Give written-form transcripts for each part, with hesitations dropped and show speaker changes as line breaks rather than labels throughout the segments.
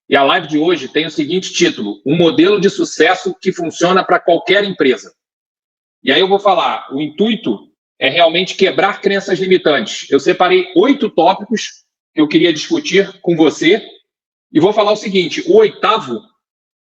E a live de hoje tem o seguinte título: um modelo de sucesso que funciona para qualquer empresa. E aí eu vou falar, o intuito é realmente quebrar crenças limitantes. Eu separei 8 tópicos que eu queria discutir com você e vou falar o seguinte: o 8º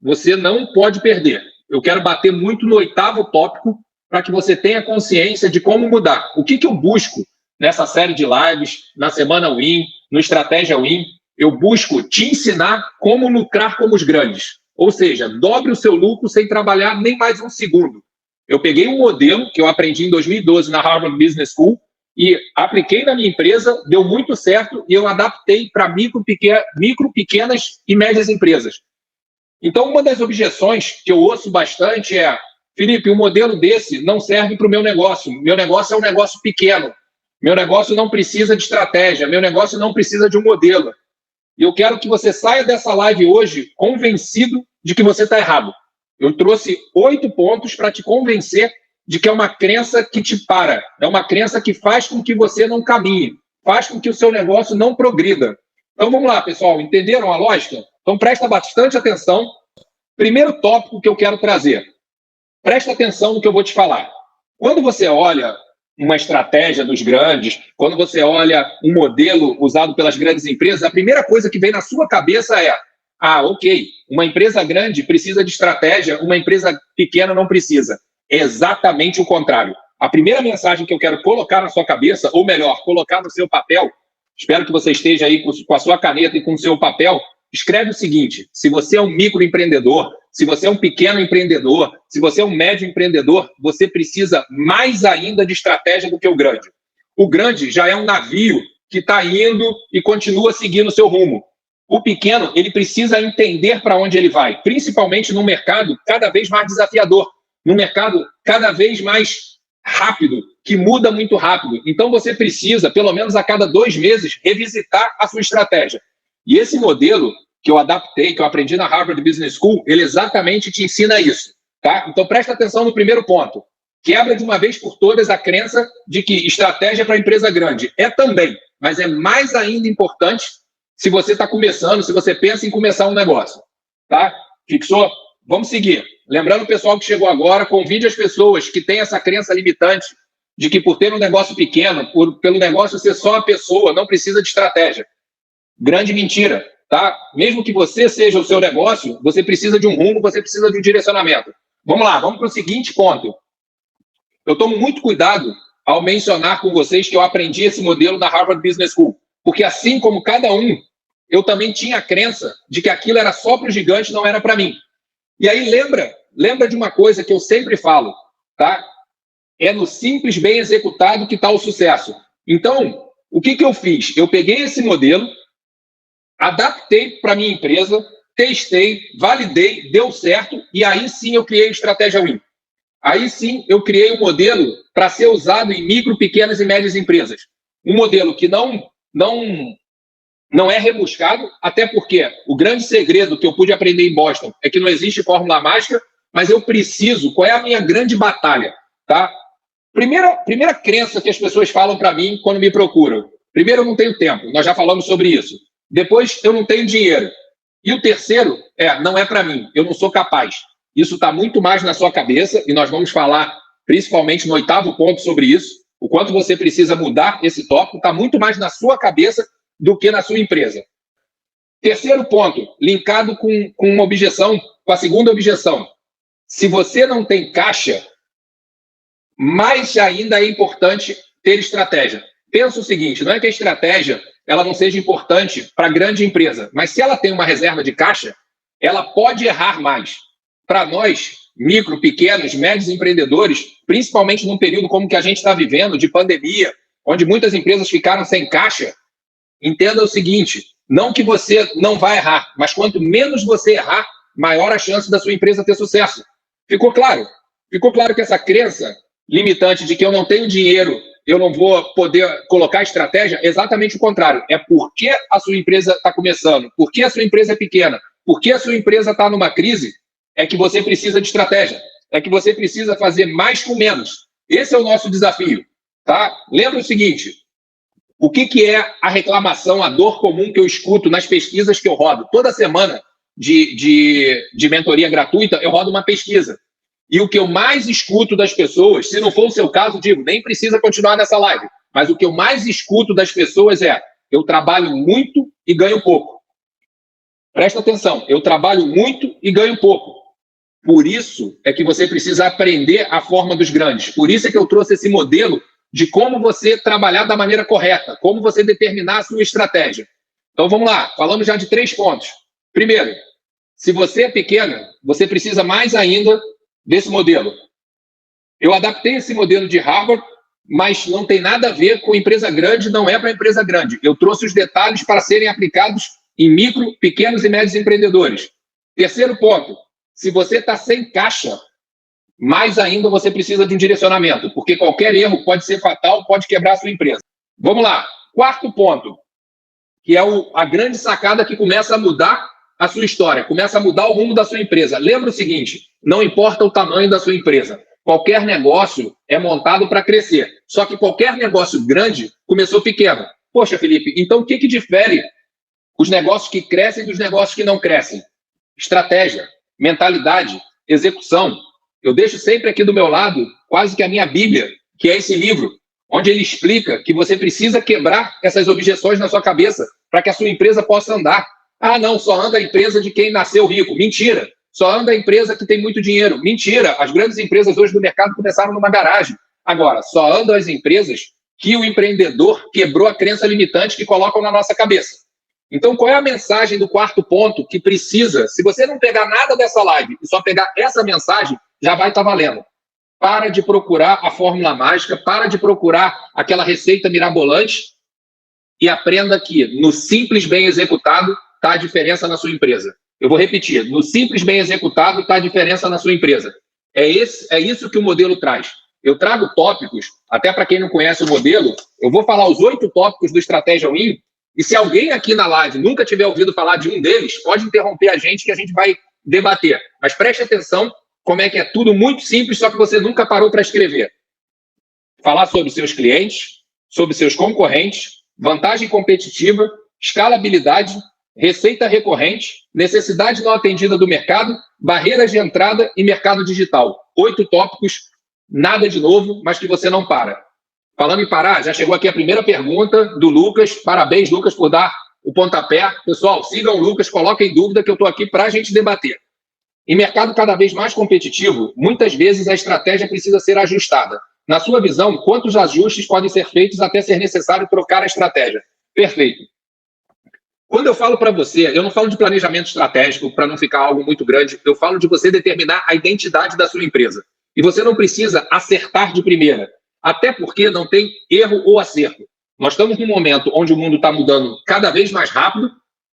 você não pode perder. Eu quero bater muito no 8º tópico para que você tenha consciência de como mudar. O que eu busco nessa série de lives, na Semana Win, no Estratégia Win? Eu busco te ensinar como lucrar como os grandes. Ou seja, dobre o seu lucro sem trabalhar nem mais um segundo. Eu peguei um modelo que eu aprendi em 2012 na Harvard Business School e apliquei na minha empresa, deu muito certo e eu adaptei para micro, pequenas e médias empresas. Então, uma das objeções que eu ouço bastante é: Felipe, um modelo desse não serve para o meu negócio. Meu negócio é um negócio pequeno. Meu negócio não precisa de estratégia. Meu negócio não precisa de um modelo. E eu quero que você saia dessa live hoje convencido de que você está errado. Eu trouxe 8 pontos para te convencer de que é uma crença que te para. É uma crença que faz com que você não caminhe. Faz com que o seu negócio não progrida. Então, vamos lá, pessoal. Entenderam a lógica? Então, presta bastante atenção. Primeiro tópico que eu quero trazer. Presta atenção no que eu vou te falar. Quando você olha uma estratégia dos grandes, quando você olha um modelo usado pelas grandes empresas, a primeira coisa que vem na sua cabeça é: ok, uma empresa grande precisa de estratégia, uma empresa pequena não precisa. É exatamente o contrário. A primeira mensagem que eu quero colocar na sua cabeça, ou melhor, colocar no seu papel, espero que você esteja aí com a sua caneta e com o seu papel, escreve o seguinte: se você é um microempreendedor, se você é um pequeno empreendedor, se você é um médio empreendedor, você precisa mais ainda de estratégia do que o grande. O grande já é um navio que está indo e continua seguindo o seu rumo. O pequeno, ele precisa entender para onde ele vai, principalmente num mercado cada vez mais desafiador, num mercado cada vez mais rápido, que muda muito rápido. Então você precisa, pelo menos a cada 2 meses, revisitar a sua estratégia. E esse modelo que eu adaptei, que eu aprendi na Harvard Business School, ele exatamente te ensina isso, tá? Então presta atenção no primeiro ponto. Quebra de uma vez por todas a crença de que estratégia para empresa grande é também, mas é mais ainda importante se você está começando, se você pensa em começar um negócio, tá? Fixou? Vamos seguir. Lembrando o pessoal que chegou agora, convide as pessoas que têm essa crença limitante de que por ter um negócio pequeno, pelo negócio ser só a pessoa, não precisa de estratégia. Grande mentira, tá? Mesmo que você seja o seu negócio, você precisa de um rumo, você precisa de um direcionamento. Vamos lá, vamos para o seguinte ponto. Eu tomo muito cuidado ao mencionar com vocês que eu aprendi esse modelo da Harvard Business School, porque assim como cada um, eu também tinha a crença de que aquilo era só para o gigante, não era para mim. E aí lembra de uma coisa que eu sempre falo, tá? É no simples bem executado que está o sucesso. Então, o que eu fiz? Eu peguei esse modelo, adaptei para a minha empresa, testei, validei, deu certo, e aí sim eu criei a Estratégia Win. Aí sim eu criei um modelo para ser usado em micro, pequenas e médias empresas. Um modelo que não é rebuscado, até porque o grande segredo que eu pude aprender em Boston é que não existe fórmula mágica, mas eu preciso. Qual é a minha grande batalha? Tá? Primeira crença que as pessoas falam para mim quando me procuram. Primeiro, eu não tenho tempo, nós já falamos sobre isso. Depois, eu não tenho dinheiro. E o terceiro não é para mim, eu não sou capaz. Isso está muito mais na sua cabeça e nós vamos falar principalmente no 8º ponto sobre isso. O quanto você precisa mudar esse tópico está muito mais na sua cabeça do que na sua empresa. Terceiro ponto, linkado com uma objeção, com a segunda objeção. Se você não tem caixa, mais ainda é importante ter estratégia. Pensa o seguinte, não é que a estratégia ela não seja importante para a grande empresa, mas se ela tem uma reserva de caixa, ela pode errar mais. Para nós, micro, pequenos, médios empreendedores, principalmente num período como que a gente está vivendo, de pandemia, onde muitas empresas ficaram sem caixa, entenda o seguinte, não que você não vai errar, mas quanto menos você errar, maior a chance da sua empresa ter sucesso. Ficou claro? Ficou claro que essa crença limitante de que eu não tenho dinheiro, eu não vou poder colocar estratégia, é exatamente o contrário. É porque a sua empresa está começando, porque a sua empresa é pequena, porque a sua empresa está numa crise, é que você precisa de estratégia, é que você precisa fazer mais com menos. Esse é o nosso desafio, tá? Lembra o seguinte, O que é a reclamação, a dor comum que eu escuto nas pesquisas que eu rodo? Toda semana de mentoria gratuita, eu rodo uma pesquisa. E o que eu mais escuto das pessoas, se não for o seu caso, digo, nem precisa continuar nessa live, mas o que eu mais escuto das pessoas é: eu trabalho muito e ganho pouco. Presta atenção, eu trabalho muito e ganho pouco. Por isso é que você precisa aprender a forma dos grandes. Por isso é que eu trouxe esse modelo de como você trabalhar da maneira correta, como você determinar a sua estratégia. Então vamos lá, falamos já de 3 pontos. Primeiro, se você é pequena, você precisa mais ainda desse modelo. Eu adaptei esse modelo de Harvard, mas não tem nada a ver com empresa grande, não é para empresa grande. Eu trouxe os detalhes para serem aplicados em micro, pequenos e médios empreendedores. Terceiro ponto, se você está sem caixa, mais ainda você precisa de um direcionamento, porque qualquer erro pode ser fatal, pode quebrar a sua empresa. Vamos lá. Quarto ponto, que é a grande sacada que começa a mudar a sua história, começa a mudar o rumo da sua empresa. Lembra o seguinte, não importa o tamanho da sua empresa, qualquer negócio é montado para crescer. Só que qualquer negócio grande começou pequeno. Poxa, Felipe, então o que difere os negócios que crescem dos negócios que não crescem? Estratégia, mentalidade, execução. Eu deixo sempre aqui do meu lado quase que a minha Bíblia, que é esse livro, onde ele explica que você precisa quebrar essas objeções na sua cabeça para que a sua empresa possa andar. Ah, não, só anda a empresa de quem nasceu rico. Mentira. Só anda a empresa que tem muito dinheiro. Mentira. As grandes empresas hoje do mercado começaram numa garagem. Agora, só andam as empresas que o empreendedor quebrou a crença limitante que colocam na nossa cabeça. Então, qual é a mensagem do quarto ponto que precisa? Se você não pegar nada dessa live e só pegar essa mensagem, já vai estar valendo. Para de procurar a fórmula mágica, para de procurar aquela receita mirabolante e aprenda que no simples bem executado está a diferença na sua empresa. Eu vou repetir, no simples bem executado está a diferença na sua empresa. É isso que o modelo traz. Eu trago tópicos, até para quem não conhece o modelo, eu vou falar os 8 tópicos do Estratégia Win, e se alguém aqui na live nunca tiver ouvido falar de um deles, pode interromper a gente que a gente vai debater. Mas preste atenção como é que é tudo muito simples, só que você nunca parou para escrever. Falar sobre seus clientes, sobre seus concorrentes, vantagem competitiva, escalabilidade, receita recorrente, necessidade não atendida do mercado, barreiras de entrada e mercado digital. 8 tópicos, nada de novo, mas que você não para. Falando em parar, já chegou aqui a primeira pergunta do Lucas. Parabéns, Lucas, por dar o pontapé. Pessoal, sigam o Lucas, coloquem dúvida que eu estou aqui para a gente debater. Em mercado cada vez mais competitivo, muitas vezes a estratégia precisa ser ajustada. Na sua visão, quantos ajustes podem ser feitos até ser necessário trocar a estratégia? Perfeito. Quando eu falo para você, eu não falo de planejamento estratégico para não ficar algo muito grande, eu falo de você determinar a identidade da sua empresa. E você não precisa acertar de primeira, até porque não tem erro ou acerto. Nós estamos num momento onde o mundo está mudando cada vez mais rápido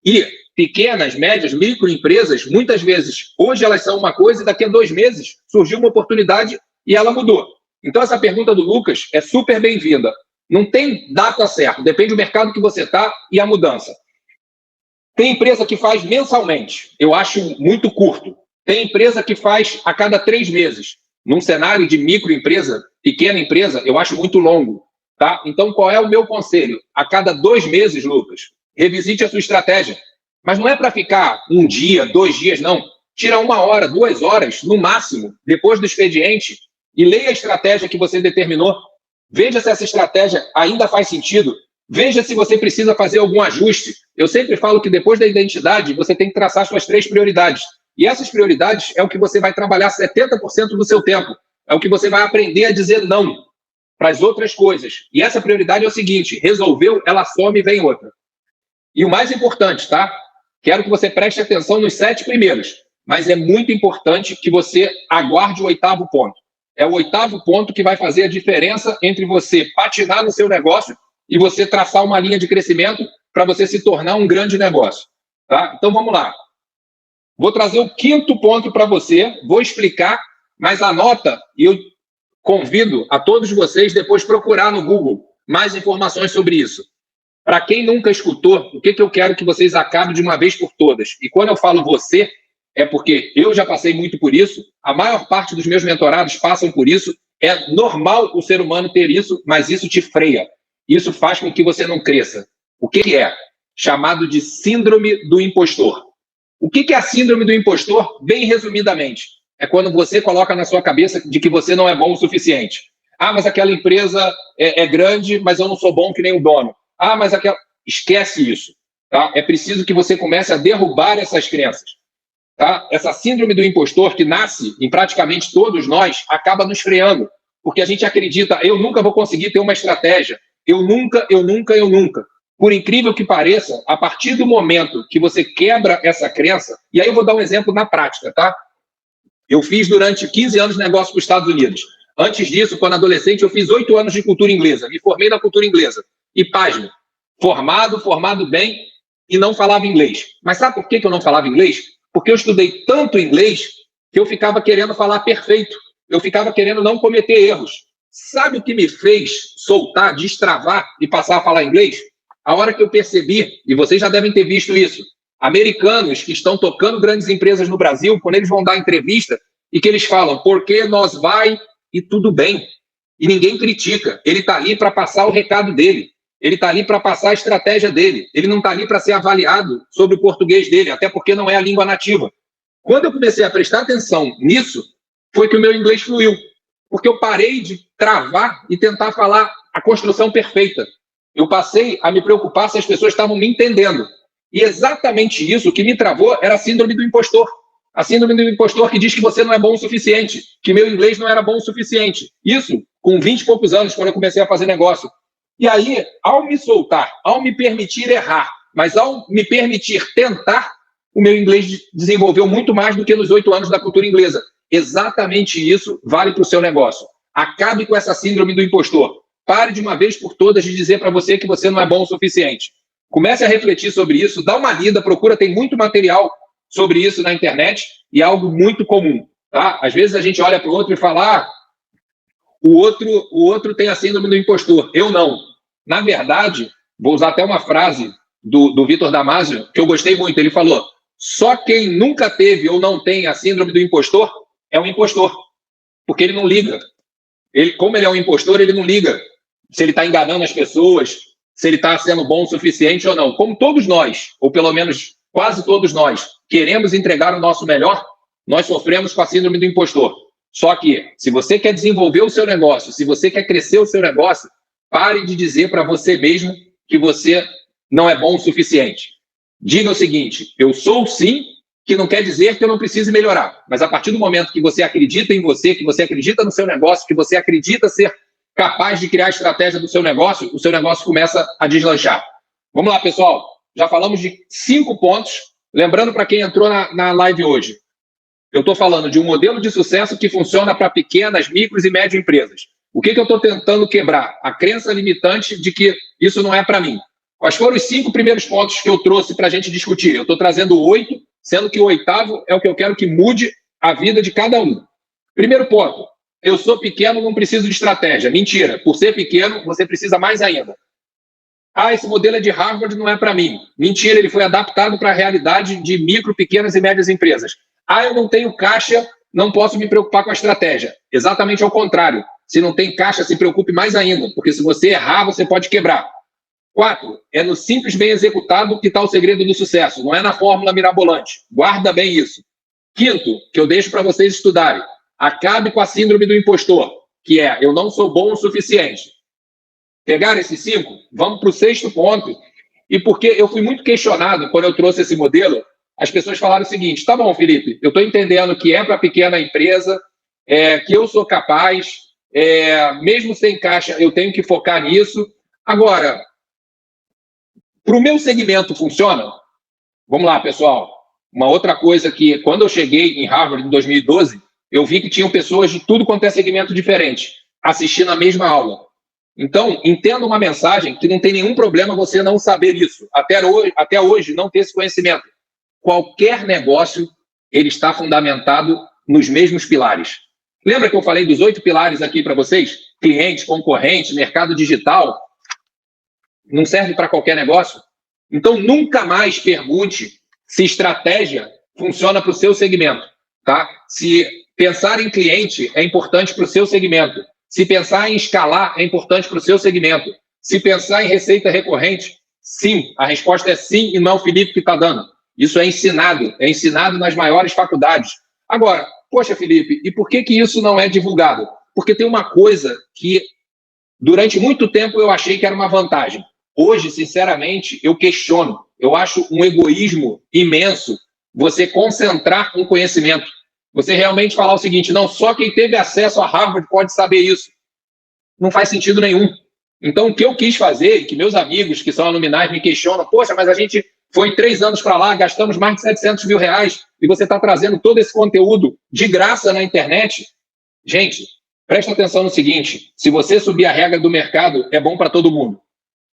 e pequenas, médias, microempresas, muitas vezes, hoje elas são uma coisa e daqui a 2 meses surgiu uma oportunidade e ela mudou. Então essa pergunta do Lucas é super bem-vinda. Não tem data certa, depende do mercado que você está e a mudança. Tem empresa que faz mensalmente, eu acho muito curto. Tem empresa que faz a cada 3 meses. Num cenário de microempresa, pequena empresa, eu acho muito longo. Tá? Então, qual é o meu conselho? A cada 2 meses, Lucas, revisite a sua estratégia. Mas não é para ficar 1 dia, 2 dias, não. Tira 1 hora, 2 horas, no máximo, depois do expediente, e leia a estratégia que você determinou. Veja se essa estratégia ainda faz sentido. Veja se você precisa fazer algum ajuste. Eu sempre falo que depois da identidade, você tem que traçar suas 3 prioridades. E essas prioridades é o que você vai trabalhar 70% do seu tempo. É o que você vai aprender a dizer não para as outras coisas. E essa prioridade é o seguinte: resolveu, ela some e vem outra. E o mais importante, tá? Quero que você preste atenção nos 7 primeiros. Mas é muito importante que você aguarde o 8º ponto. É o 8º ponto que vai fazer a diferença entre você patinar no seu negócio e você traçar uma linha de crescimento para você se tornar um grande negócio. Tá? Então, vamos lá. Vou trazer o 5º ponto para você, vou explicar, mas anota, e eu convido a todos vocês depois procurar no Google mais informações sobre isso. Para quem nunca escutou, o que eu quero que vocês acabem de uma vez por todas? E quando eu falo você, é porque eu já passei muito por isso, a maior parte dos meus mentorados passam por isso, é normal o ser humano ter isso, mas isso te freia. isso faz com que você não cresça. O que é? Chamado de síndrome do impostor. O que é a síndrome do impostor? Bem resumidamente, é quando você coloca na sua cabeça de que você não é bom o suficiente. Ah, mas aquela empresa é grande, mas eu não sou bom que nem o dono. Ah, mas aquela... Esquece isso. Tá? É preciso que você comece a derrubar essas crenças. Tá? Essa síndrome do impostor que nasce em praticamente todos nós acaba nos freando, porque a gente acredita, eu nunca vou conseguir ter uma estratégia, eu nunca. Por incrível que pareça, a partir do momento que você quebra essa crença, e aí eu vou dar um exemplo na prática, tá? Eu fiz durante 15 anos negócio para os Estados Unidos. Antes disso, quando adolescente, eu fiz 8 anos de cultura inglesa, me formei na cultura inglesa. E pasme, formado bem e não falava inglês. Mas sabe por que eu não falava inglês? Porque eu estudei tanto inglês que eu ficava querendo falar perfeito. Eu ficava querendo não cometer erros. Sabe o que me fez soltar, destravar e passar a falar inglês? A hora que eu percebi, e vocês já devem ter visto isso, americanos que estão tocando grandes empresas no Brasil, quando eles vão dar entrevista, e que eles falam, porque nós vai e tudo bem. E ninguém critica. Ele está ali para passar o recado dele. Ele está ali para passar a estratégia dele. Ele não está ali para ser avaliado sobre o português dele, até porque não é a língua nativa. Quando eu comecei a prestar atenção nisso, foi que o meu inglês fluiu. Porque eu parei de travar e tentar falar a construção perfeita. Eu passei a me preocupar se as pessoas estavam me entendendo. E exatamente isso que me travou era a síndrome do impostor. A síndrome do impostor que diz que você não é bom o suficiente, que meu inglês não era bom o suficiente. Isso com 20 e poucos anos, quando eu comecei a fazer negócio. E aí, ao me soltar, ao me permitir errar, mas ao me permitir tentar, o meu inglês desenvolveu muito mais do que nos 8 anos da cultura inglesa. Exatamente isso vale para o seu negócio. Acabe com essa síndrome do impostor. Pare de uma vez por todas de dizer para você que você não é bom o suficiente. Comece a refletir sobre isso, dá uma lida, procura, tem muito material sobre isso na internet e é algo muito comum. Tá? Às vezes a gente olha para o outro e fala, o outro tem a síndrome do impostor, eu não. Na verdade, vou usar até uma frase do Vitor Damasio, que eu gostei muito, ele falou, só quem nunca teve ou não tem a síndrome do impostor é um impostor, porque ele não liga. Como ele é um impostor, ele não liga se ele está enganando as pessoas, se ele está sendo bom o suficiente ou não. Como todos nós, ou pelo menos quase todos nós, queremos entregar o nosso melhor, nós sofremos com a síndrome do impostor. Só que, se você quer desenvolver o seu negócio, se você quer crescer o seu negócio, pare de dizer para você mesmo que você não é bom o suficiente. Diga o seguinte, eu sou sim, que não quer dizer que eu não precise melhorar. Mas a partir do momento que você acredita em você, que você acredita no seu negócio, que você acredita ser capaz de criar a estratégia do seu negócio, o seu negócio começa a deslanchar. Vamos lá, pessoal. Já falamos de 5 pontos. Lembrando para quem entrou na live hoje, eu estou falando de um modelo de sucesso que funciona para pequenas, micros e médias empresas. O que eu estou tentando quebrar? A crença limitante de que isso não é para mim. Quais foram os 5 primeiros pontos que eu trouxe para a gente discutir? Eu estou trazendo 8, sendo que o 8º é o que eu quero que mude a vida de cada um. Primeiro ponto, eu sou pequeno, não preciso de estratégia. Mentira, por ser pequeno, você precisa mais ainda. Esse modelo é de Harvard, não é para mim. Mentira, ele foi adaptado para a realidade de micro, pequenas e médias empresas. Eu não tenho caixa, não posso me preocupar com a estratégia. Exatamente ao contrário. Se não tem caixa, se preocupe mais ainda, porque se você errar, você pode quebrar. 4, é no simples bem executado que está o segredo do sucesso, não é na fórmula mirabolante. Guarda bem isso. 5º, que eu deixo para vocês estudarem, acabe com a síndrome do impostor, que é, eu não sou bom o suficiente. Pegaram esses 5? Vamos para o 6º ponto. E porque eu fui muito questionado quando eu trouxe esse modelo, as pessoas falaram o seguinte, tá bom, Felipe, eu estou entendendo que é para pequena empresa, que eu sou capaz, mesmo sem caixa, eu tenho que focar nisso. Agora, para o meu segmento funciona? Vamos lá, pessoal. Uma outra coisa que, quando eu cheguei em Harvard em 2012, eu vi que tinham pessoas de tudo quanto é segmento diferente, assistindo a mesma aula. Então, entenda uma mensagem que não tem nenhum problema você não saber isso. Até hoje não ter esse conhecimento. Qualquer negócio, ele está fundamentado nos mesmos pilares. Lembra que eu falei dos 8 pilares aqui para vocês? Cliente, concorrente, mercado digital. Não serve para qualquer negócio? Então, nunca mais pergunte se estratégia funciona para o seu segmento. Tá? Se pensar em cliente é importante para o seu segmento. Se pensar em escalar é importante para o seu segmento. Se pensar em receita recorrente, sim. A resposta é sim, e não é o Felipe que está dando. Isso é ensinado nas maiores faculdades. Agora, poxa, Felipe, e por que isso não é divulgado? Porque tem uma coisa que, durante muito tempo, eu achei que era uma vantagem. Hoje, sinceramente, eu questiono. Eu acho um egoísmo imenso você concentrar um conhecimento. Você realmente falar o seguinte, não, só quem teve acesso a Harvard pode saber isso. Não faz sentido nenhum. Então, o que eu quis fazer, que meus amigos que são aluminais me questionam, poxa, mas a gente foi 3 anos para lá, gastamos mais de 700 mil reais e você está trazendo todo esse conteúdo de graça na internet. Gente, presta atenção no seguinte, se você subir a regra do mercado, é bom para todo mundo.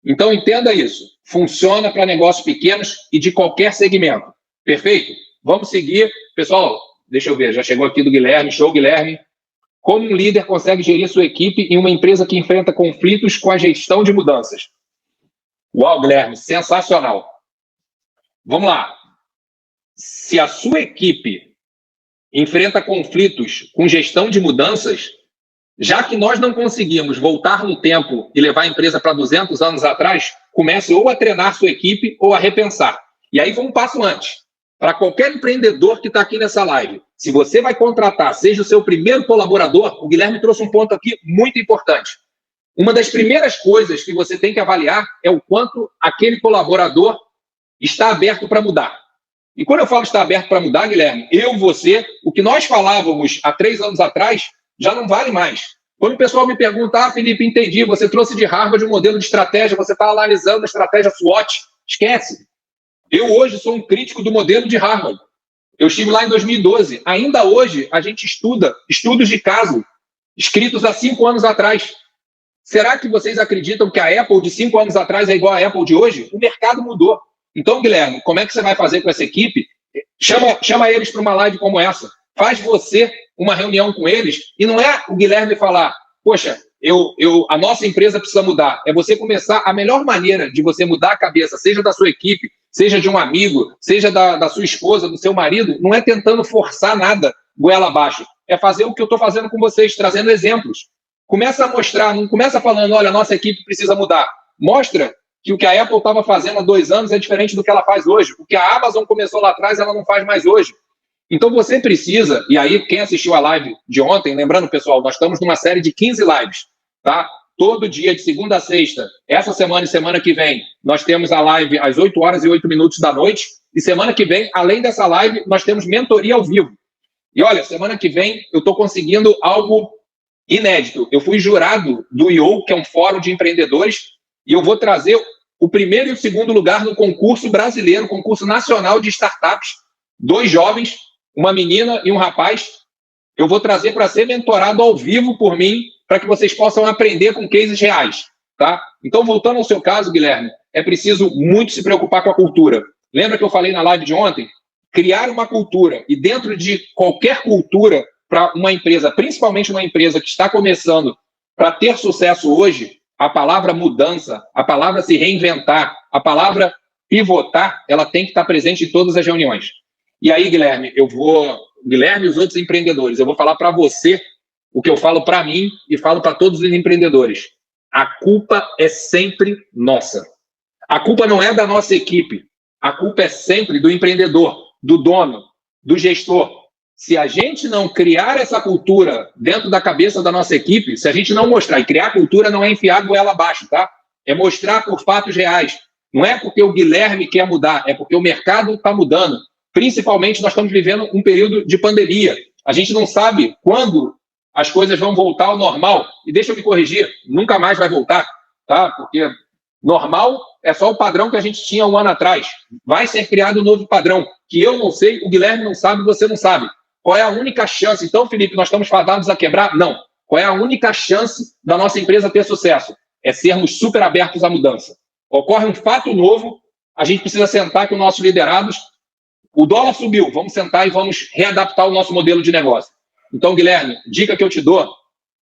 Então, entenda isso. Funciona para negócios pequenos e de qualquer segmento. Perfeito? Vamos seguir. Pessoal, deixa eu ver, já chegou aqui do Guilherme. Show, Guilherme. Como um líder consegue gerir sua equipe em uma empresa que enfrenta conflitos com a gestão de mudanças? Uau, Guilherme, sensacional. Vamos lá. Se a sua equipe enfrenta conflitos com gestão de mudanças, já que nós não conseguimos voltar no tempo e levar a empresa para 200 anos atrás, comece ou a treinar sua equipe ou a repensar. E aí vamos um passo antes. Para qualquer empreendedor que está aqui nessa live, se você vai contratar, seja o seu primeiro colaborador, o Guilherme trouxe um ponto aqui muito importante. Uma das primeiras coisas que você tem que avaliar é o quanto aquele colaborador está aberto para mudar. E quando eu falo está aberto para mudar, Guilherme, você, o que nós falávamos há 3 anos atrás, já não vale mais. Quando o pessoal me pergunta, Felipe, entendi, você trouxe de Harvard um modelo de estratégia, você está analisando a estratégia SWOT, esquece. Eu hoje sou um crítico do modelo de Harvard. Eu estive lá em 2012. Ainda hoje, a gente estuda estudos de caso escritos há 5 anos atrás. Será que vocês acreditam que a Apple de 5 anos atrás é igual à Apple de hoje? O mercado mudou. Então, Guilherme, como é que você vai fazer com essa equipe? Chama eles para uma live como essa. Faz você uma reunião com eles e não é o Guilherme falar, poxa, a nossa empresa precisa mudar. É você começar, a melhor maneira de você mudar a cabeça, seja da sua equipe, seja de um amigo, seja da sua esposa, do seu marido, não é tentando forçar nada goela abaixo. É fazer o que eu estou fazendo com vocês, trazendo exemplos. Começa a mostrar, não começa falando, olha, a nossa equipe precisa mudar. Mostra que o que a Apple estava fazendo há 2 anos é diferente do que ela faz hoje. O que a Amazon começou lá atrás, ela não faz mais hoje. Então você precisa, e aí quem assistiu a live de ontem, lembrando, pessoal, nós estamos numa série de 15 lives, tá? Todo dia, de segunda a sexta. Essa semana e semana que vem, nós temos a live às 8 horas e 8 minutos da noite. E semana que vem, além dessa live, nós temos mentoria ao vivo. E olha, semana que vem eu estou conseguindo algo inédito. Eu fui jurado do IO, que é um fórum de empreendedores, e eu vou trazer o primeiro e o segundo lugar no concurso brasileiro, concurso nacional de startups. 2 jovens, uma menina e um rapaz. Eu vou trazer para ser mentorado ao vivo por mim, para que vocês possam aprender com cases reais, tá? Então, voltando ao seu caso, Guilherme, é preciso muito se preocupar com a cultura. Lembra que eu falei na live de ontem? Criar uma cultura, e dentro de qualquer cultura para uma empresa, principalmente uma empresa que está começando, para ter sucesso hoje, a palavra mudança, a palavra se reinventar, a palavra pivotar, ela tem que estar presente em todas as reuniões. E aí, Guilherme, Guilherme e os outros empreendedores, eu vou falar para você o que eu falo para mim e falo para todos os empreendedores. A culpa é sempre nossa. A culpa não é da nossa equipe. A culpa é sempre do empreendedor, do dono, do gestor. Se a gente não criar essa cultura dentro da cabeça da nossa equipe, se a gente não mostrar, e criar cultura não é enfiar goela abaixo, tá? É mostrar por fatos reais. Não é porque o Guilherme quer mudar, é porque o mercado está mudando. Principalmente, nós estamos vivendo um período de pandemia. A gente não sabe quando as coisas vão voltar ao normal. E deixa eu me corrigir, nunca mais vai voltar, tá? Porque normal é só o padrão que a gente tinha 1 ano atrás. Vai ser criado um novo padrão, que eu não sei, o Guilherme não sabe, você não sabe. Qual é a única chance? Então, Felipe, nós estamos fadados a quebrar? Não. Qual é a única chance da nossa empresa ter sucesso? É sermos super abertos à mudança. Ocorre um fato novo, a gente precisa sentar com os nossos liderados. O dólar subiu, vamos sentar e vamos readaptar o nosso modelo de negócio. Então, Guilherme, dica que eu te dou,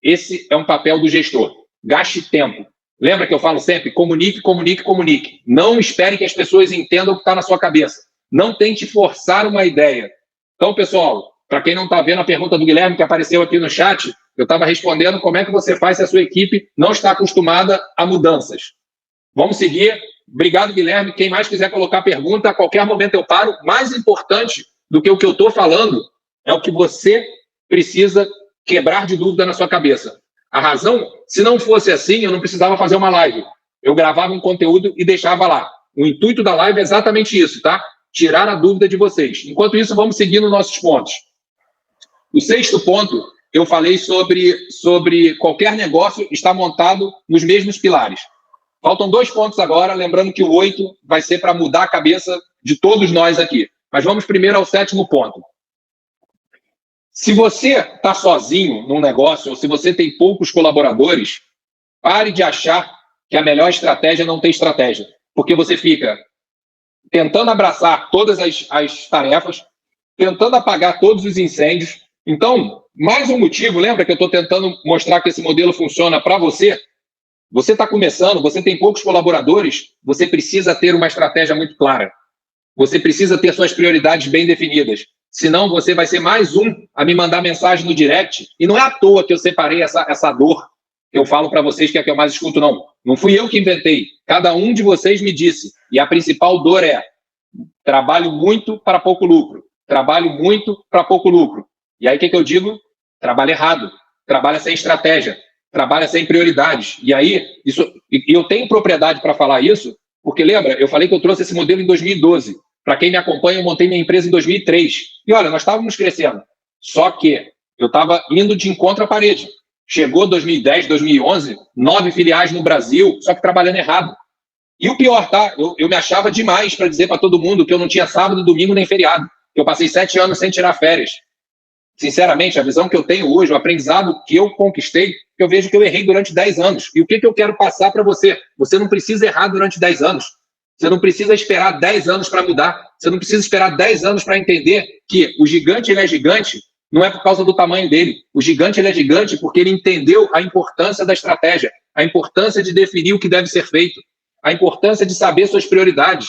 esse é um papel do gestor. Gaste tempo. Lembra que eu falo sempre? Comunique, comunique, comunique. Não espere que as pessoas entendam o que está na sua cabeça. Não tente forçar uma ideia. Então, pessoal, para quem não está vendo a pergunta do Guilherme que apareceu aqui no chat, eu estava respondendo como é que você faz se a sua equipe não está acostumada a mudanças. Vamos seguir. Obrigado, Guilherme. Quem mais quiser colocar pergunta, a qualquer momento eu paro. Mais importante do que o que eu estou falando é o que você precisa quebrar de dúvida na sua cabeça. A razão, se não fosse assim, eu não precisava fazer uma live. Eu gravava um conteúdo e deixava lá. O intuito da live é exatamente isso, tá? Tirar a dúvida de vocês. Enquanto isso, vamos seguir nos nossos pontos. O 6º ponto, eu falei sobre qualquer negócio estar montado nos mesmos pilares. Faltam 2 pontos agora, lembrando que o 8 vai ser para mudar a cabeça de todos nós aqui. Mas vamos primeiro ao 7º ponto. Se você está sozinho num negócio, ou se você tem poucos colaboradores, pare de achar que a melhor estratégia é não ter estratégia. Porque você fica tentando abraçar todas as tarefas, tentando apagar todos os incêndios. Então, mais um motivo, lembra que eu estou tentando mostrar que esse modelo funciona para você? Você está começando, você tem poucos colaboradores, você precisa ter uma estratégia muito clara. Você precisa ter suas prioridades bem definidas. Senão você vai ser mais um a me mandar mensagem no direct. E não é à toa que eu separei essa dor que eu falo para vocês, que é a que eu mais escuto, não. Não fui eu que inventei. Cada um de vocês me disse. E a principal dor é: trabalho muito para pouco lucro. Trabalho muito para pouco lucro. E aí o que eu digo? Trabalha errado. Trabalha sem estratégia. Trabalha sem prioridades. E aí, eu tenho propriedade para falar isso, porque lembra, eu falei que eu trouxe esse modelo em 2012. Para quem me acompanha, eu montei minha empresa em 2003. E olha, nós estávamos crescendo. Só que eu estava indo de encontro à parede. Chegou 2010, 2011, 9 filiais no Brasil, só que trabalhando errado. E o pior, tá? Eu me achava demais para dizer para todo mundo que eu não tinha sábado, domingo nem feriado. Eu passei 7 anos sem tirar férias. Sinceramente, a visão que eu tenho hoje, o aprendizado que eu conquistei, eu vejo que eu errei durante 10 anos. E o que eu quero passar para você? Você não precisa errar durante 10 anos. Você não precisa esperar 10 anos para mudar. Você não precisa esperar 10 anos para entender que o gigante, ele é gigante, não é por causa do tamanho dele. O gigante, ele é gigante porque ele entendeu a importância da estratégia, a importância de definir o que deve ser feito, a importância de saber suas prioridades.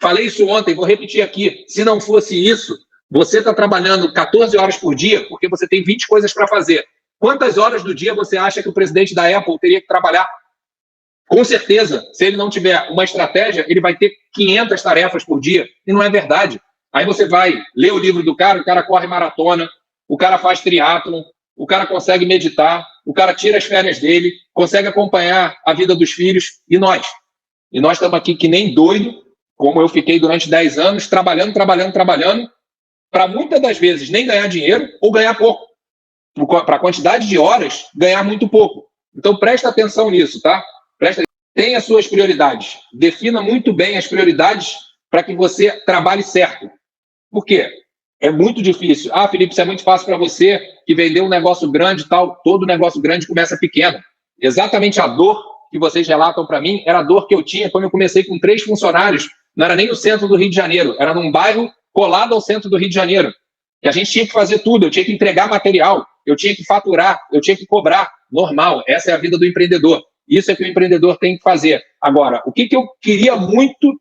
Falei isso ontem, vou repetir aqui. Se não fosse isso, você está trabalhando 14 horas por dia porque você tem 20 coisas para fazer. Quantas horas do dia você acha que o presidente da Apple teria que trabalhar? Com certeza, se ele não tiver uma estratégia, ele vai ter 500 tarefas por dia. E não é verdade. Aí você vai ler o livro do cara, o cara corre maratona, o cara faz triatlon, o cara consegue meditar, o cara tira as férias dele, consegue acompanhar a vida dos filhos. E nós? E nós estamos aqui que nem doido, como eu fiquei durante 10 anos, trabalhando, para muitas das vezes nem ganhar dinheiro ou ganhar pouco. Para a quantidade de horas, ganhar muito pouco. Então presta atenção nisso, tá? Tenha suas prioridades. Defina muito bem as prioridades para que você trabalhe certo. Por quê? É muito difícil. Ah, Felipe, isso é muito fácil para você que vendeu um negócio grande e tal. Todo negócio grande começa pequeno. Exatamente a dor que vocês relatam para mim era a dor que eu tinha quando eu comecei com 3 funcionários. Não era nem no centro do Rio de Janeiro. Era num bairro colado ao centro do Rio de Janeiro. Que a gente tinha que fazer tudo. Eu tinha que entregar material. Eu tinha que faturar. Eu tinha que cobrar. Normal. Essa é a vida do empreendedor. Isso é que o empreendedor tem que fazer. Agora, o que eu queria muito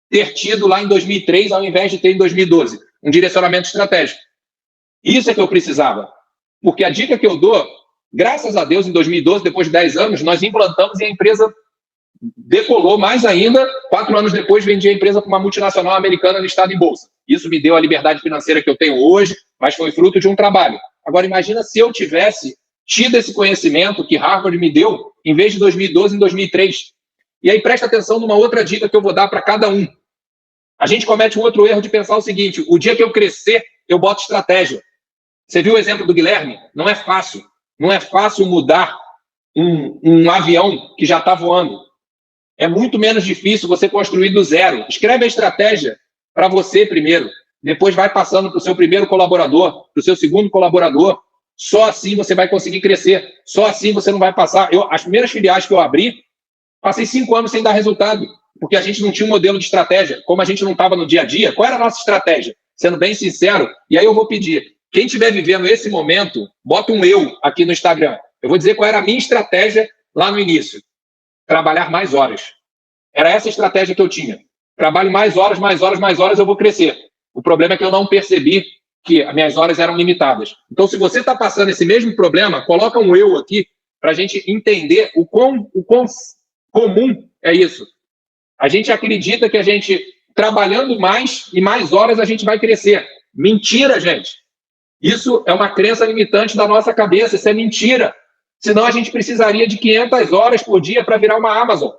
ter tido lá em 2003, ao invés de ter em 2012? Um direcionamento estratégico. Isso é que eu precisava. Porque a dica que eu dou, graças a Deus, em 2012, depois de 10 anos, nós implantamos e a empresa decolou mais ainda. 4 anos depois, vendi a empresa para uma multinacional americana listada em bolsa. Isso me deu a liberdade financeira que eu tenho hoje, mas foi fruto de um trabalho. Agora, imagina se eu tivesse tido esse conhecimento que Harvard me deu, em vez de 2012, em 2003. E aí presta atenção numa outra dica que eu vou dar para cada um. A gente comete um outro erro de pensar o seguinte: o dia que eu crescer, eu boto estratégia. Você viu o exemplo do Guilherme? Não é fácil. Não é fácil mudar um avião que já está voando. É muito menos difícil você construir do zero. Escreve a estratégia para você primeiro. Depois vai passando para o seu primeiro colaborador, para o seu segundo colaborador. Só assim você vai conseguir crescer. Só assim você não vai passar. As primeiras filiais que eu abri, passei 5 anos sem dar resultado, porque a gente não tinha um modelo de estratégia. Como a gente não estava no dia a dia, qual era a nossa estratégia? Sendo bem sincero, e aí eu vou pedir, quem estiver vivendo esse momento, bota um eu aqui no Instagram. Eu vou dizer qual era a minha estratégia lá no início. Trabalhar mais horas. Era essa a estratégia que eu tinha. Trabalho mais horas, eu vou crescer. O problema é que eu não percebi que as minhas horas eram limitadas. Então, se você está passando esse mesmo problema, coloca um eu aqui para a gente entender o quão comum é isso. A gente acredita que a gente, trabalhando mais e mais horas, a gente vai crescer. Mentira, gente. Isso é uma crença limitante da nossa cabeça, isso é mentira. Senão a gente precisaria de 500 horas por dia para virar uma Amazon.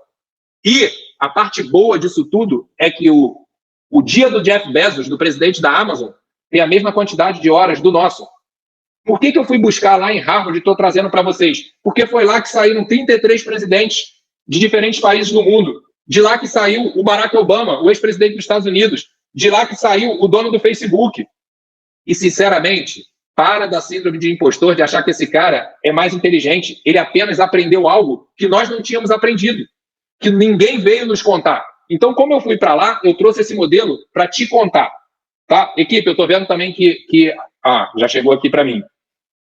E a parte boa disso tudo é que o dia do Jeff Bezos, do presidente da Amazon, tem a mesma quantidade de horas do nosso. Por que eu fui buscar lá em Harvard e estou trazendo para vocês? Porque foi lá que saíram 33 presidentes de diferentes países do mundo. De lá que saiu o Barack Obama, o ex-presidente dos Estados Unidos. De lá que saiu o dono do Facebook. E, sinceramente, para da síndrome de impostor, de achar que esse cara é mais inteligente. Ele apenas aprendeu algo que nós não tínhamos aprendido, que ninguém veio nos contar. Então, como eu fui para lá, eu trouxe esse modelo para te contar. Tá? Equipe, eu estou vendo também que já chegou aqui para mim.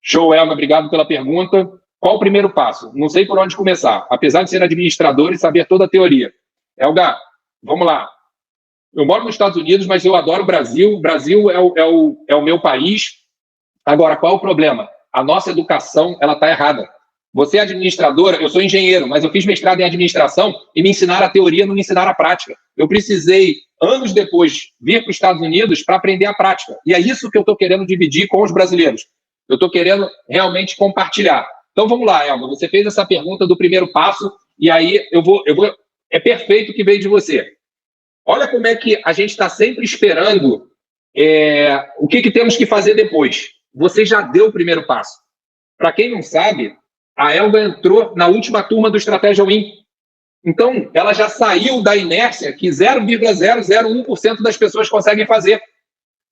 Show, Elga, obrigado pela pergunta. Qual o primeiro passo? Não sei por onde começar. Apesar de ser administrador e saber toda a teoria. Elga, vamos lá. Eu moro nos Estados Unidos, mas eu adoro o Brasil. O Brasil é o meu país. Agora, qual é o problema? A nossa educação, ela está errada. Você é administradora, eu sou engenheiro, mas eu fiz mestrado em administração e me ensinaram a teoria, não me ensinaram a prática. Eu precisei, anos depois, vir para os Estados Unidos para aprender a prática. E é isso que eu estou querendo dividir com os brasileiros. Eu estou querendo realmente compartilhar. Então, vamos lá, Elma. Você fez essa pergunta do primeiro passo e aí eu vou. É perfeito o que veio de você. Olha como é que a gente está sempre esperando o que temos que fazer depois. Você já deu o primeiro passo. Para quem não sabe, a Elga entrou na última turma do Estratégia Win. Então, ela já saiu da inércia que 0,001% das pessoas conseguem fazer.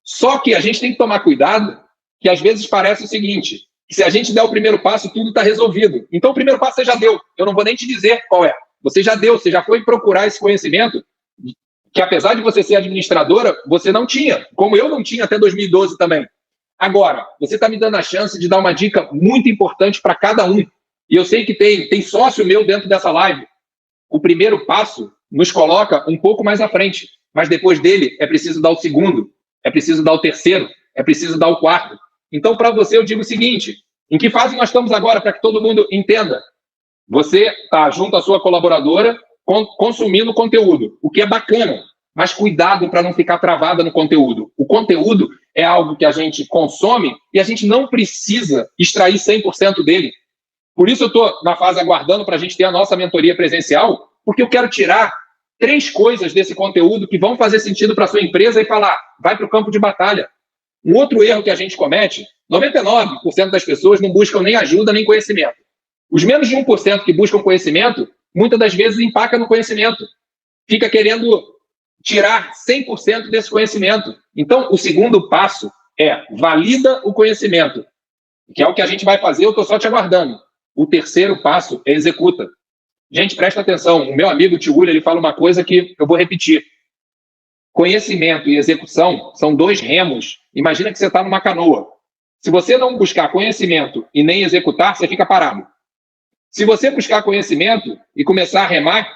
Só que a gente tem que tomar cuidado, que às vezes parece o seguinte, que se a gente der o primeiro passo, tudo está resolvido. Então, o primeiro passo você já deu. Eu não vou nem te dizer qual é. Você já deu, você já foi procurar esse conhecimento que, apesar de você ser administradora, você não tinha, como eu não tinha até 2012 também. Agora, você está me dando a chance de dar uma dica muito importante para cada um. E eu sei que tem sócio meu dentro dessa live. O primeiro passo nos coloca um pouco mais à frente, mas depois dele é preciso dar o segundo, é preciso dar o terceiro, é preciso dar o quarto. Então, para você, eu digo o seguinte, em que fase nós estamos agora, para que todo mundo entenda? Você está junto à sua colaboradora, consumindo conteúdo, o que é bacana, mas cuidado para não ficar travada no conteúdo. O conteúdo é algo que a gente consome e a gente não precisa extrair 100% dele. Por isso eu estou na fase aguardando para a gente ter a nossa mentoria presencial, porque eu quero tirar 3 coisas desse conteúdo que vão fazer sentido para a sua empresa e falar, vai para o campo de batalha. Um outro erro que a gente comete, 99% das pessoas não buscam nem ajuda nem conhecimento. Os menos de 1% que buscam conhecimento, muitas das vezes empaca no conhecimento. Fica querendo tirar 100% desse conhecimento. Então, o segundo passo é valida o conhecimento, que é o que a gente vai fazer, eu estou só te aguardando. O terceiro passo é executa. Gente, presta atenção. O meu amigo Tio William, ele fala uma coisa que eu vou repetir. Conhecimento e execução são 2 remos. Imagina que você está numa canoa. Se você não buscar conhecimento e nem executar, você fica parado. Se você buscar conhecimento e começar a remar,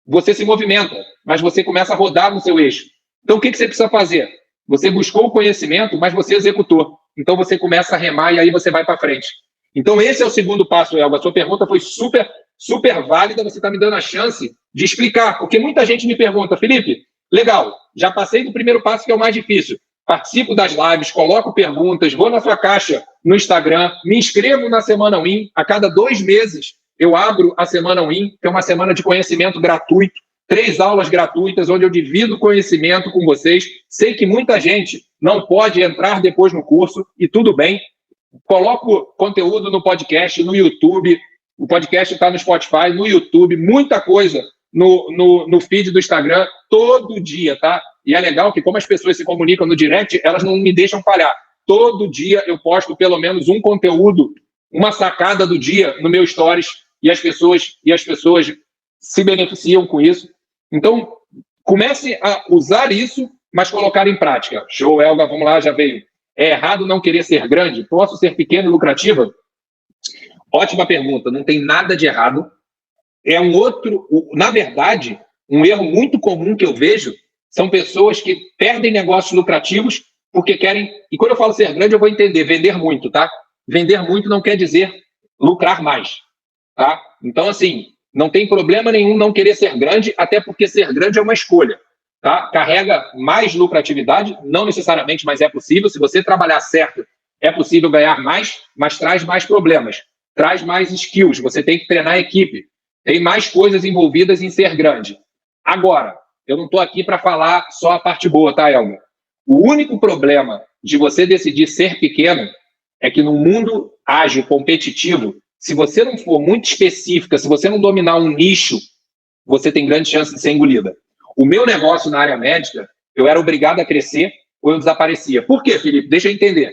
você se movimenta, mas você começa a rodar no seu eixo. Então, o que você precisa fazer? Você buscou o conhecimento, mas você executou. Então, você começa a remar e aí você vai para frente. Então, esse é o segundo passo, Elba. A sua pergunta foi super, super válida. Você está me dando a chance de explicar. Porque muita gente me pergunta, Felipe, legal, já passei do primeiro passo, que é o mais difícil. Participo das lives, coloco perguntas, vou na sua caixa no Instagram, me inscrevo na Semana Win. A cada 2 meses eu abro a Semana Win, que é uma semana de conhecimento gratuito, 3 aulas gratuitas, onde eu divido conhecimento com vocês. Sei que muita gente não pode entrar depois no curso, e tudo bem. Coloco conteúdo no podcast, no YouTube. O podcast está no Spotify, no YouTube, muita coisa no feed do Instagram, todo dia, tá? E é legal que, como as pessoas se comunicam no direct, elas não me deixam falhar. Todo dia eu posto pelo menos um conteúdo, uma sacada do dia no meu stories, e as pessoas se beneficiam com isso. Então, comece a usar isso, mas colocar em prática. Show, Elga, vamos lá, já veio. É errado não querer ser grande? Posso ser pequeno e lucrativa? Ótima pergunta, não tem nada de errado. É na verdade, um erro muito comum que eu vejo são pessoas que perdem negócios lucrativos porque querem, e quando eu falo ser grande, eu vou entender, vender muito, tá? Vender muito não quer dizer lucrar mais, tá? Então, assim, Não tem problema nenhum não querer ser grande, até porque ser grande é uma escolha. Tá? Carrega mais lucratividade, não necessariamente, mas é possível. Se você trabalhar certo, é possível ganhar mais, mas traz mais problemas. Traz mais skills, você tem que treinar a equipe. Tem mais coisas envolvidas em ser grande. Agora, eu não estou aqui para falar só a parte boa, tá, Elmer? O único problema de você decidir ser pequeno é que no mundo ágil, competitivo, se você não for muito específica, se você não dominar um nicho, você tem grande chance de ser engolida. O meu negócio na área médica, eu era obrigado a crescer ou eu desaparecia. Por quê, Felipe? Deixa eu entender.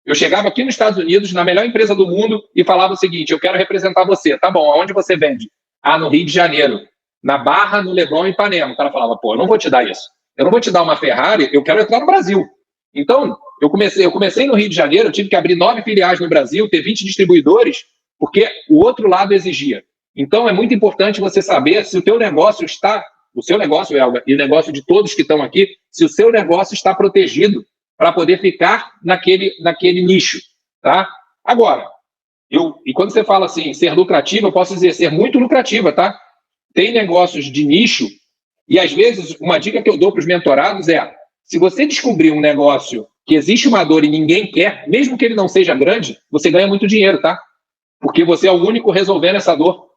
Eu chegava aqui nos Estados Unidos, na melhor empresa do mundo, e falava o seguinte: eu quero representar você. Tá bom, aonde você vende? Ah, no Rio de Janeiro. Na Barra, no Leblon e Ipanema. O cara falava, pô, eu não vou te dar isso. Eu não vou te dar uma Ferrari, eu quero entrar no Brasil. Então, eu comecei no Rio de Janeiro, eu tive que abrir 9 filiais no Brasil, ter 20 distribuidores, porque o outro lado exigia. Então, é muito importante você saber se o teu negócio está, o seu negócio, Elga, e o negócio de todos que estão aqui, se o seu negócio está protegido para poder ficar naquele nicho, tá? Agora, e quando você fala assim, ser lucrativa, eu posso dizer ser muito lucrativa, tá? Tem negócios de nicho, e às vezes, uma dica que eu dou para os mentorados é, se você descobrir um negócio que existe uma dor e ninguém quer, mesmo que ele não seja grande, você ganha muito dinheiro, tá? Porque você é o único resolvendo essa dor.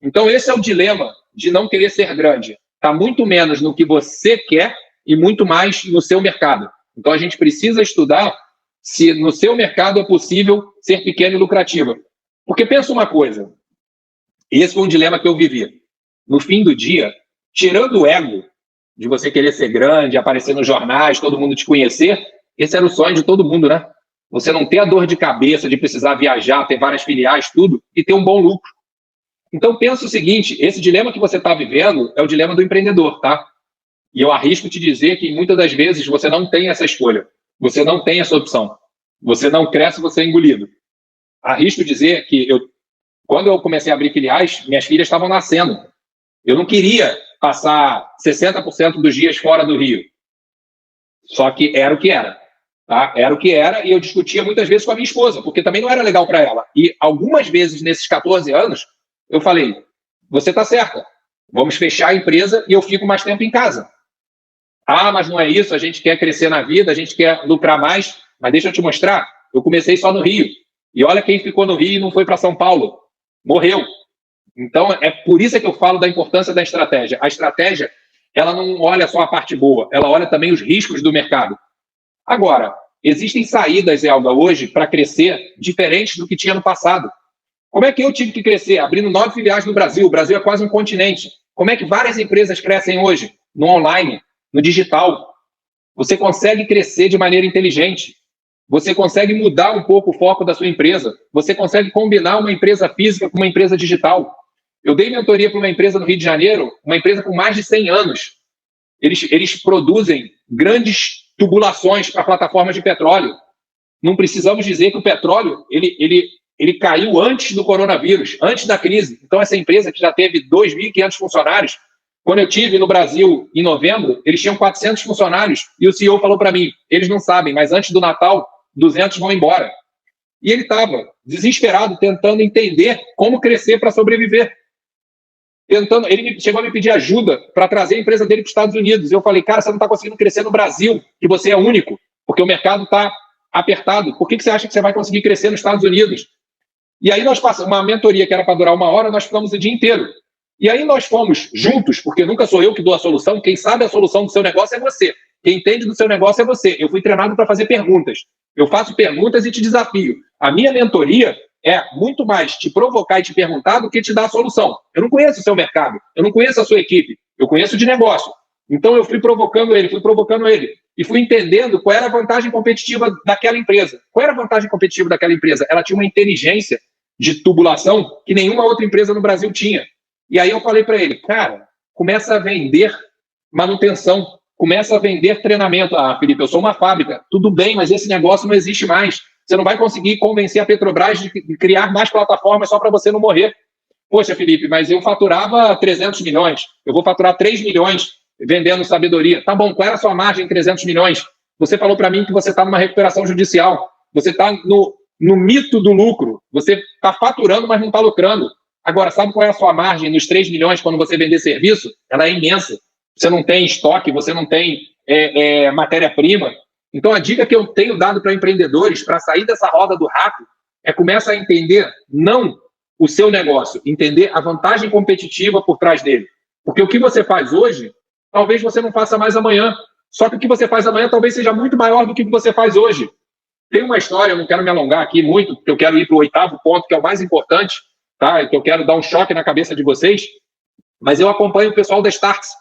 Então, esse é o dilema de não querer ser grande. Está muito menos no que você quer e muito mais no seu mercado. Então, a gente precisa estudar se no seu mercado é possível ser pequeno e lucrativo. Porque pensa uma coisa, esse foi um dilema que eu vivi. No fim do dia, tirando o ego de você querer ser grande, aparecer nos jornais, todo mundo te conhecer, esse era o sonho de todo mundo, né? Você não ter a dor de cabeça de precisar viajar, ter várias filiais, tudo, e ter um bom lucro. Então, pensa o seguinte, esse dilema que você está vivendo é o dilema do empreendedor, tá? E eu arrisco te dizer que muitas das vezes você não tem essa escolha, você não tem essa opção, você não cresce, você é engolido. Arrisco dizer que quando eu comecei a abrir filiais, minhas filhas estavam nascendo. Eu não queria passar 60% dos dias fora do Rio. Só que era o que era. Tá? Era o que era, e eu discutia muitas vezes com a minha esposa, porque também não era legal para ela. E algumas vezes, nesses 14 anos, eu falei, você está certa, vamos fechar a empresa e eu fico mais tempo em casa. Ah, mas não é isso, a gente quer crescer na vida, a gente quer lucrar mais, mas deixa eu te mostrar, eu comecei só no Rio. E olha quem ficou no Rio e não foi para São Paulo. Morreu. Então, é por isso que eu falo da importância da estratégia. A estratégia, ela não olha só a parte boa, ela olha também os riscos do mercado. Agora, existem saídas, Elga, hoje, para crescer diferentes do que tinha no passado. Como é que eu tive que crescer? Abrindo 9 filiais no Brasil. O Brasil é quase um continente. Como é que várias empresas crescem hoje? No online, no digital. Você consegue crescer de maneira inteligente. Você consegue mudar um pouco o foco da sua empresa. Você consegue combinar uma empresa física com uma empresa digital. Eu dei mentoria para uma empresa no Rio de Janeiro, uma empresa com mais de 100 anos. Eles produzem grandes tubulações para plataformas de petróleo. Não precisamos dizer que o petróleo ele caiu antes do coronavírus, antes da crise. Então, essa empresa que já teve 2.500 funcionários, quando eu estive no Brasil em novembro, eles tinham 400 funcionários e o CEO falou para mim, eles não sabem, mas antes do Natal, 200 vão embora. E ele estava desesperado, tentando entender como crescer para sobreviver. Ele chegou a me pedir ajuda para trazer a empresa dele para os Estados Unidos. Eu falei, cara, você não está conseguindo crescer no Brasil, que você é único, porque o mercado está apertado. Por que você acha que você vai conseguir crescer nos Estados Unidos? E aí nós passamos uma mentoria que era para durar 1 hora, nós ficamos o dia inteiro. E aí nós fomos juntos, porque nunca sou eu que dou a solução, quem sabe a solução do seu negócio é você. Quem entende do seu negócio é você. Eu fui treinado para fazer perguntas. Eu faço perguntas e te desafio. A minha mentoria é muito mais te provocar e te perguntar do que te dar a solução. Eu não conheço o seu mercado, eu não conheço a sua equipe, eu conheço de negócio. Então eu fui provocando ele, e fui entendendo qual era a vantagem competitiva daquela empresa. Qual era a vantagem competitiva daquela empresa? Ela tinha uma inteligência de tubulação que nenhuma outra empresa no Brasil tinha. E aí eu falei para ele, cara, começa a vender manutenção, começa a vender treinamento. Ah, Felipe, eu sou uma fábrica. Tudo bem, mas esse negócio não existe mais. Você não vai conseguir convencer a Petrobras de criar mais plataformas só para você não morrer. Poxa, Felipe, mas eu faturava 300 milhões. Eu vou faturar 3 milhões vendendo sabedoria. Tá bom, qual era a sua margem em 300 milhões? Você falou para mim que você está numa recuperação judicial. Você está no mito do lucro. Você está faturando, mas não está lucrando. Agora, sabe qual é a sua margem nos 3 milhões quando você vender serviço? Ela é imensa. Você não tem estoque, você não tem matéria-prima. Então, a dica que eu tenho dado para empreendedores para sair dessa roda do rato é começar a entender não o seu negócio, entender a vantagem competitiva por trás dele. Porque o que você faz hoje, talvez você não faça mais amanhã. Só que o que você faz amanhã talvez seja muito maior do que o que você faz hoje. Tem uma história, eu não quero me alongar aqui muito, porque eu quero ir para o 8º ponto, que é o mais importante, tá? Que eu quero dar um choque na cabeça de vocês, mas eu acompanho o pessoal da Startse.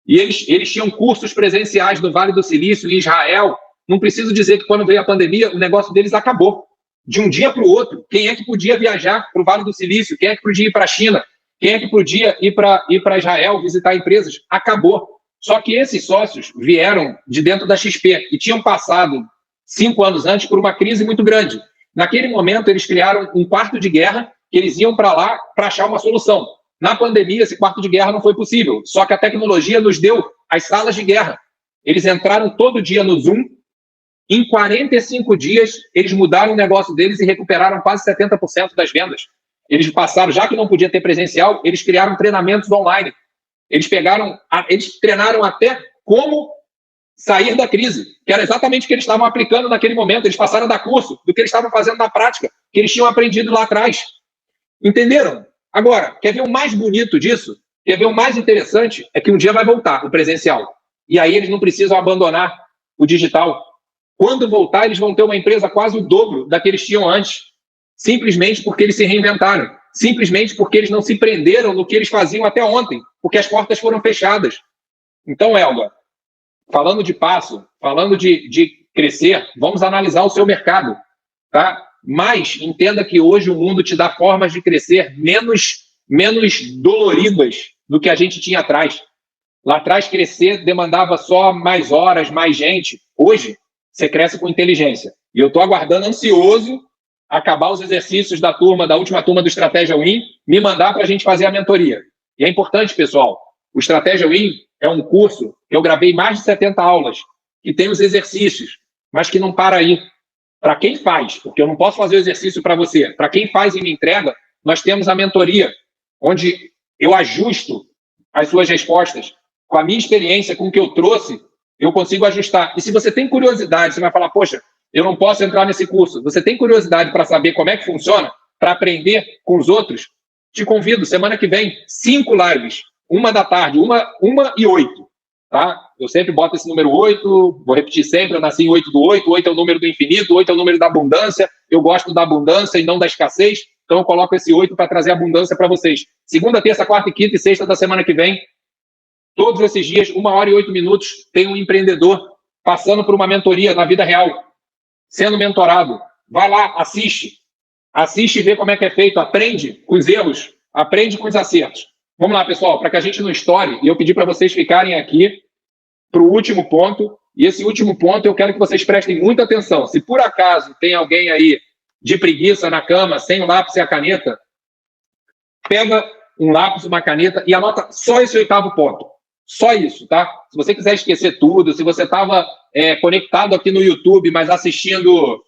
E eles tinham cursos presenciais no Vale do Silício, em Israel. Não preciso dizer que quando veio a pandemia, o negócio deles acabou. De um dia para o outro. Quem é que podia viajar para o Vale do Silício? Quem é que podia ir para a China? Quem é que podia ir para Israel visitar empresas? Acabou. Só que esses sócios vieram de dentro da XP e tinham passado 5 anos antes por uma crise muito grande. Naquele momento, eles criaram um quarto de guerra que eles iam para lá para achar uma solução. Na pandemia, esse quarto de guerra não foi possível. Só que a tecnologia nos deu as salas de guerra. Eles entraram todo dia no Zoom. Em 45 dias, eles mudaram o negócio deles e recuperaram quase 70% das vendas. Eles passaram, já que não podia ter presencial, eles criaram treinamentos online. Eles treinaram até como sair da crise, que era exatamente o que eles estavam aplicando naquele momento. Eles passaram da curso do que eles estavam fazendo na prática, que eles tinham aprendido lá atrás. Entenderam? Agora, quer ver o mais bonito disso? Quer ver o mais interessante? É que um dia vai voltar o presencial. E aí eles não precisam abandonar o digital. Quando voltar, eles vão ter uma empresa quase o dobro da que eles tinham antes. Simplesmente porque eles se reinventaram. Simplesmente porque eles não se prenderam no que eles faziam até ontem. Porque as portas foram fechadas. Então, Elga, falando de passo, falando de crescer, vamos analisar o seu mercado. Tá? Mas entenda que hoje o mundo te dá formas de crescer menos doloridas do que a gente tinha atrás. Lá atrás, crescer demandava só mais horas, mais gente. Hoje, você cresce com inteligência. E eu estou aguardando, ansioso, acabar os exercícios da última turma do Estratégia Win, me mandar para a gente fazer a mentoria. E é importante, pessoal, o Estratégia Win é um curso que eu gravei mais de 70 aulas, que tem os exercícios, mas que não para aí. Para quem faz, porque eu não posso fazer o exercício para você, para quem faz e me entrega, nós temos a mentoria, onde eu ajusto as suas respostas. Com a minha experiência, com o que eu trouxe, eu consigo ajustar. E se você tem curiosidade, você vai falar, poxa, eu não posso entrar nesse curso. Você tem curiosidade para saber como é que funciona, para aprender com os outros? Te convido, semana que vem, 5 lives, 1 da tarde, 1h08, tá? Eu sempre boto esse número 8, vou repetir sempre, eu nasci em 8/8, 8 é o número do infinito, 8 é o número da abundância, eu gosto da abundância e não da escassez, então eu coloco esse 8 para trazer abundância para vocês. Segunda, terça, quarta, quinta e sexta da semana que vem, todos esses dias, 1h08, tem um empreendedor passando por uma mentoria na vida real, sendo mentorado. Vai lá, assiste e vê como é que é feito, aprende com os erros, aprende com os acertos. Vamos lá, pessoal, para que a gente não estoure, e eu pedi para vocês ficarem aqui para o último ponto, e esse último ponto eu quero que vocês prestem muita atenção. Se por acaso tem alguém aí de preguiça na cama, sem o lápis e a caneta, pega um lápis, uma caneta e anota só esse 8º ponto. Só isso, tá? Se você quiser esquecer tudo, se você estava conectado aqui no YouTube, mas assistindo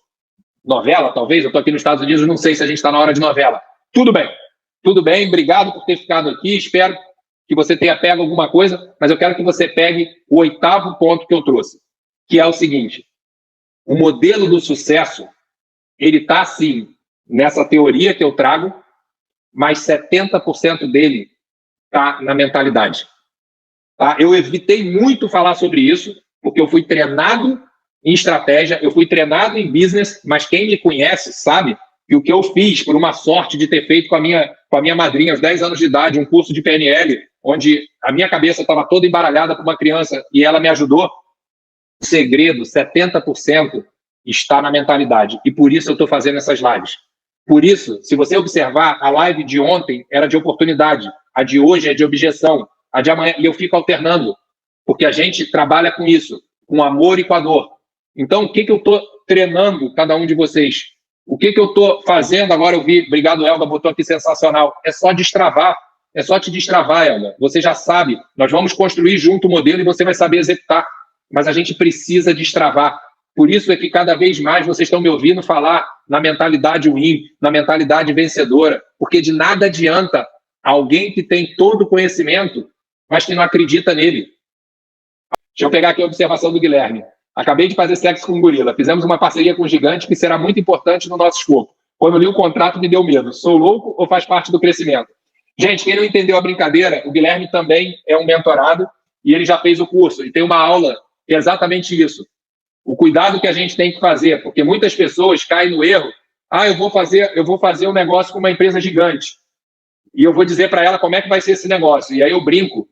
novela, talvez, eu estou aqui nos Estados Unidos, não sei se a gente está na hora de novela. Tudo bem, obrigado por ter ficado aqui, espero que você tenha pego alguma coisa, mas eu quero que você pegue o 8º ponto que eu trouxe, que é o seguinte: o modelo do sucesso, ele está, sim, nessa teoria que eu trago, mas 70% dele está na mentalidade. Tá? Eu evitei muito falar sobre isso, porque eu fui treinado em estratégia, eu fui treinado em business, mas quem me conhece sabe que o que eu fiz, por uma sorte de ter feito com a minha madrinha aos 10 anos de idade, um curso de PNL, onde a minha cabeça estava toda embaralhada por uma criança e ela me ajudou, o segredo, 70%, está na mentalidade. E por isso eu estou fazendo essas lives. Por isso, se você observar, a live de ontem era de oportunidade, a de hoje é de objeção, a de amanhã, e eu fico alternando, porque a gente trabalha com isso, com amor e com a dor. Então, o que eu estou treinando cada um de vocês? O que eu estou fazendo agora? Eu vi, obrigado, Elga, botou aqui sensacional. É só destravar, é só te destravar, Elga. Você já sabe, nós vamos construir junto o modelo e você vai saber executar. Mas a gente precisa destravar. Por isso é que cada vez mais vocês estão me ouvindo falar na mentalidade win, na mentalidade vencedora, porque de nada adianta alguém que tem todo o conhecimento, mas que não acredita nele. Deixa eu pegar aqui a observação do Guilherme. Acabei de fazer sexo com um gorila. Fizemos uma parceria com um gigante que será muito importante no nosso escopo. Quando li o contrato, me deu medo. Sou louco ou faz parte do crescimento? Gente, quem não entendeu a brincadeira, o Guilherme também é um mentorado e ele já fez o curso. E tem uma aula que é exatamente isso. O cuidado que a gente tem que fazer, porque muitas pessoas caem no erro. Eu vou fazer um negócio com uma empresa gigante. E eu vou dizer para ela como é que vai ser esse negócio. E aí eu brinco.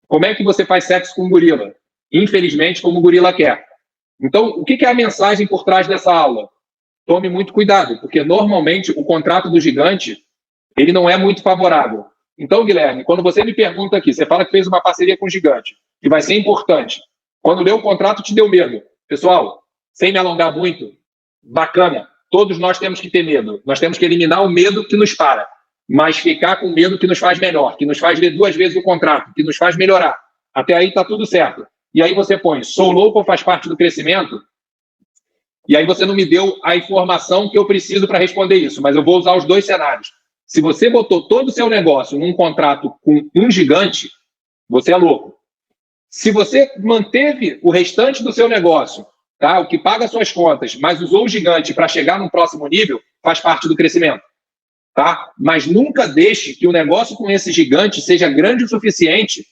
Como é que você faz sexo com um gorila? Infelizmente, como o gorila quer. Então, o que é a mensagem por trás dessa aula? Tome muito cuidado, porque normalmente o contrato do gigante, ele não é muito favorável. Então, Guilherme, quando você me pergunta aqui, você fala que fez uma parceria com o gigante, que vai ser importante. Quando leu o contrato, te deu medo. Pessoal, sem me alongar muito, bacana. Todos nós temos que ter medo. Nós temos que eliminar o medo que nos para, mas ficar com o medo que nos faz melhor, que nos faz ler 2 vezes o contrato, que nos faz melhorar. Até aí está tudo certo. E aí você põe, sou louco ou faz parte do crescimento? E aí você não me deu a informação que eu preciso para responder isso, mas eu vou usar os 2 cenários. Se você botou todo o seu negócio num contrato com um gigante, você é louco. Se você manteve o restante do seu negócio, tá, o que paga suas contas, mas usou o gigante para chegar no próximo nível, faz parte do crescimento. Tá? Mas nunca deixe que o negócio com esse gigante seja grande o suficiente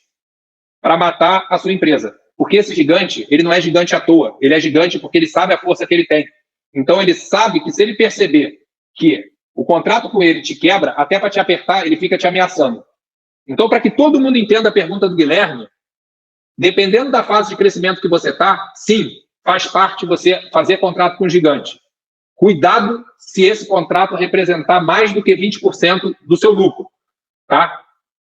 para matar a sua empresa. Porque esse gigante, ele não é gigante à toa. Ele é gigante porque ele sabe a força que ele tem. Então, ele sabe que se ele perceber que o contrato com ele te quebra, até para te apertar, ele fica te ameaçando. Então, para que todo mundo entenda a pergunta do Guilherme, dependendo da fase de crescimento que você está, sim, faz parte você fazer contrato com o gigante. Cuidado se esse contrato representar mais do que 20% do seu lucro. Tá?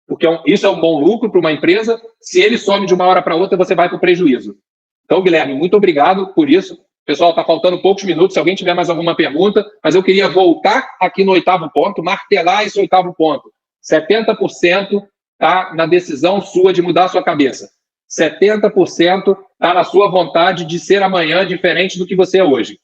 Porque isso é um bom lucro para uma empresa. Se ele some de uma hora para outra, você vai para o prejuízo. Então, Guilherme, muito obrigado por isso. Pessoal, está faltando poucos minutos. Se alguém tiver mais alguma pergunta, mas eu queria voltar aqui no 8º ponto, martelar esse 8º ponto. 70% está na decisão sua de mudar a sua cabeça. 70% está na sua vontade de ser amanhã diferente do que você é hoje.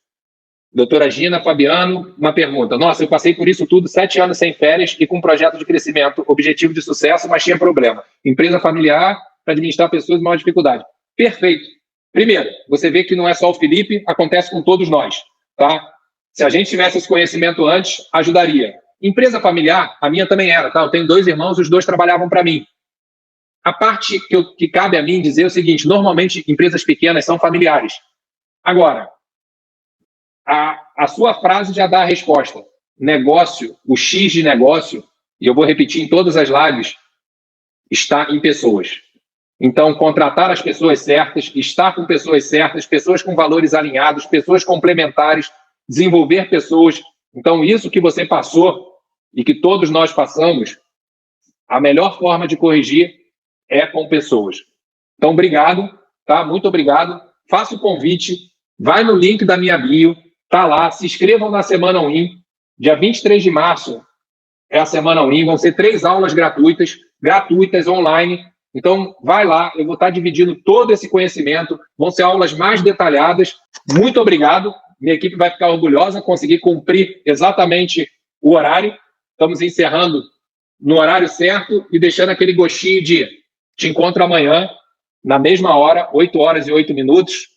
Doutora Gina, Fabiano, uma pergunta. Nossa, eu passei por isso tudo, 7 anos sem férias e com um projeto de crescimento, objetivo de sucesso, mas tinha problema. Empresa familiar para administrar pessoas em maior dificuldade. Perfeito. Primeiro, você vê que não é só o Felipe, acontece com todos nós. Tá? Se a gente tivesse esse conhecimento antes, ajudaria. Empresa familiar, a minha também era. Tá? Eu tenho 2 irmãos, os 2 trabalhavam para mim. A parte que cabe a mim dizer é o seguinte, normalmente empresas pequenas são familiares. Agora, a sua frase já dá a resposta. Negócio, o X de negócio, e eu vou repetir em todas as lives, está em pessoas. Então, contratar as pessoas certas, estar com pessoas certas, pessoas com valores alinhados, pessoas complementares, desenvolver pessoas. Então, isso que você passou e que todos nós passamos, a melhor forma de corrigir é com pessoas. Então, obrigado, tá? Muito obrigado. Faça o convite, vai no link da minha bio, tá lá, se inscrevam na Semana Win. Dia 23 de março é a Semana Win, vão ser 3 aulas gratuitas online. Então, vai lá, eu vou estar dividindo todo esse conhecimento, vão ser aulas mais detalhadas. Muito obrigado, minha equipe vai ficar orgulhosa, conseguir cumprir exatamente o horário. Estamos encerrando no horário certo e deixando aquele gostinho de te encontro amanhã, na mesma hora, 8 horas e 8 minutos,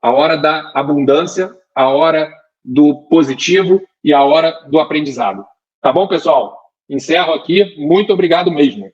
a hora da abundância, a hora do positivo e a hora do aprendizado. Tá bom, pessoal? Encerro aqui. Muito obrigado mesmo.